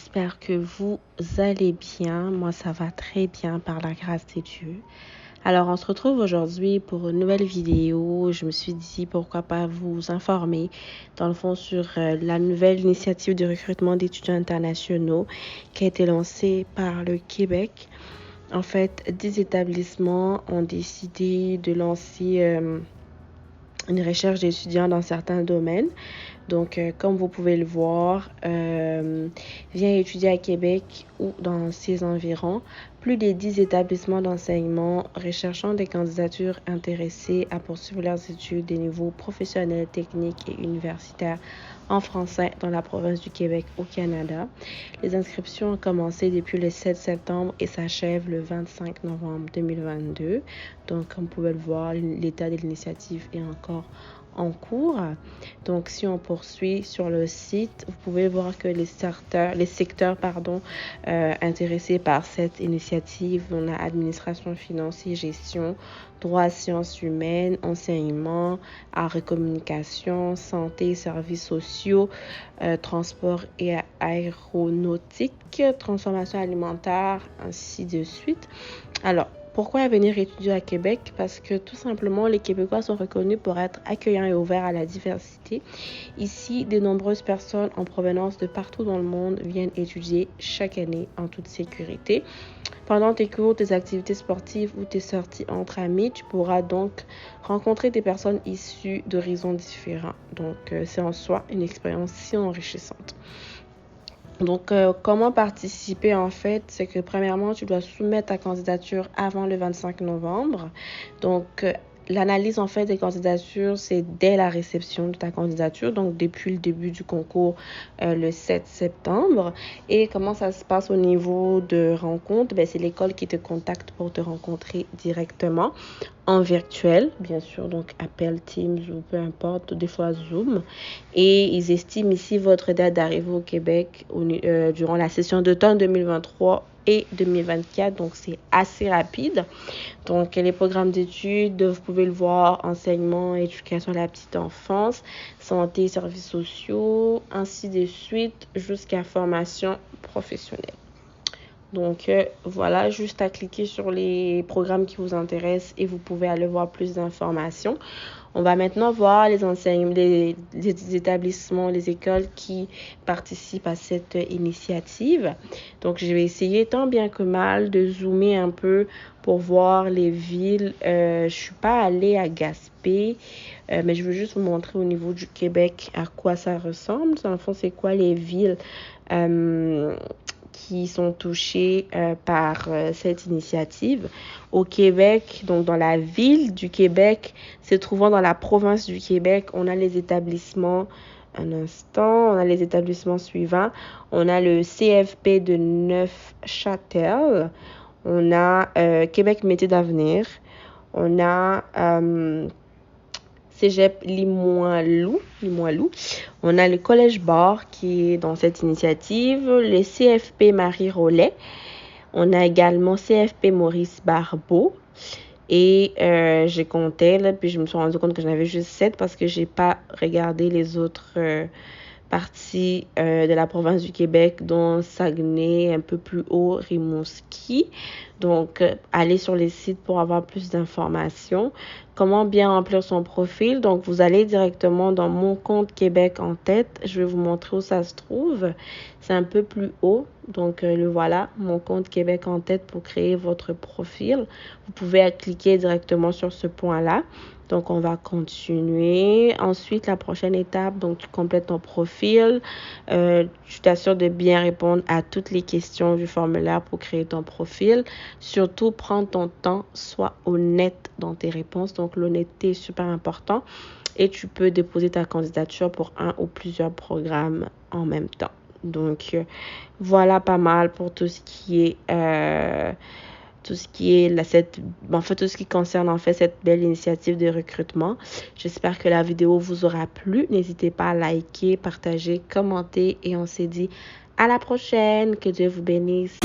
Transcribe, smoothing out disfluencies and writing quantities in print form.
j'espère que vous allez bien. Moi, ça va très bien par la grâce de Dieu. Alors, on se retrouve aujourd'hui pour une nouvelle vidéo. Je me suis dit, pourquoi pas vous informer, dans le fond, sur la nouvelle initiative de recrutement d'étudiants internationaux qui a été lancée par le Québec. En fait, 10 établissements ont décidé de lancer une recherche d'étudiants dans certains domaines. Donc, comme vous pouvez le voir, vient étudier à Québec ou dans ses environs plus de 10 établissements d'enseignement recherchant des candidatures intéressées à poursuivre leurs études des niveaux professionnels, techniques et universitaires en français dans la province du Québec au Canada. Les inscriptions ont commencé depuis le 7 septembre et s'achèvent le 25 novembre 2022. Donc, comme vous pouvez le voir, l'état de l'initiative est encore en cours. Donc, si on poursuit sur le site, vous pouvez voir que les secteurs intéressés par cette initiative, on a administration, finance et gestion, droit, sciences humaines, enseignement, arts et communication, santé, services sociaux, transport et aéronautique, transformation alimentaire, ainsi de suite. Alors, pourquoi venir étudier à Québec? Parce que tout simplement, les Québécois sont reconnus pour être accueillants et ouverts à la diversité. Ici, de nombreuses personnes en provenance de partout dans le monde viennent étudier chaque année en toute sécurité. Pendant tes cours, tes activités sportives ou tes sorties entre amis, tu pourras donc rencontrer des personnes issues d'horizons différents. Donc, c'est en soi une expérience si enrichissante. Donc, comment participer en fait? C'est que premièrement, tu dois soumettre ta candidature avant le 25 novembre. Donc, l'analyse en fait des candidatures, c'est dès la réception de ta candidature, donc depuis le début du concours le 7 septembre. Et comment ça se passe au niveau de rencontre? C'est l'école qui te contacte pour te rencontrer directement en virtuel, bien sûr, donc appel Teams ou peu importe, des fois Zoom. Et ils estiment ici votre date d'arrivée au Québec durant la session d'automne 2023 et 2024, donc c'est assez rapide. Donc, les programmes d'études, vous pouvez le voir, enseignement, éducation à la petite enfance, santé, services sociaux, ainsi de suite, jusqu'à formation professionnelle. Donc, voilà, juste à cliquer sur les programmes qui vous intéressent et vous pouvez aller voir plus d'informations. On va maintenant voir les enseignements, les établissements, les écoles qui participent à cette initiative. Donc, je vais essayer tant bien que mal de zoomer un peu pour voir les villes. Je ne suis pas allée à Gaspé, mais je veux juste vous montrer au niveau du Québec à quoi ça ressemble. Dans le fond, c'est quoi les villes qui sont touchés par cette initiative. Au Québec, donc dans la ville du Québec, se trouvant dans la province du Québec, on a les établissements, on a les établissements suivants. On a le CFP de Neufchâtel, on a Québec Métiers d'Avenir, on a Cégep Limoilou. On a le Collège Bar qui est dans cette initiative, le CFP Marie-Rollet. On a également CFP Maurice Barbeau. Et j'ai compté, là, puis je me suis rendu compte que j'en avais juste 7 parce que j'ai pas regardé les autres parties de la province du Québec, dont Saguenay, un peu plus haut, Rimouski. Donc, allez sur les sites pour avoir plus d'informations. Comment bien remplir son profil? Donc, vous allez directement dans Mon compte Québec en tête. Je vais vous montrer où ça se trouve. C'est un peu plus haut. Donc, le voilà, Mon compte Québec en tête pour créer votre profil. Vous pouvez cliquer directement sur ce point-là. Donc, on va continuer. Ensuite, la prochaine étape, donc tu complètes ton profil. Tu t'assures de bien répondre à toutes les questions du formulaire pour créer ton profil. Surtout, prends ton temps, sois honnête dans tes réponses. Donc, l'honnêteté est super important. Et tu peux déposer ta candidature pour un ou plusieurs programmes en même temps. Donc, voilà pas mal pour tout ce qui est... tout ce qui concerne en fait cette belle initiative de recrutement. J'espère que la vidéo vous aura plu. N'hésitez pas à liker, partager, commenter et on se dit à la prochaine. Que Dieu vous bénisse.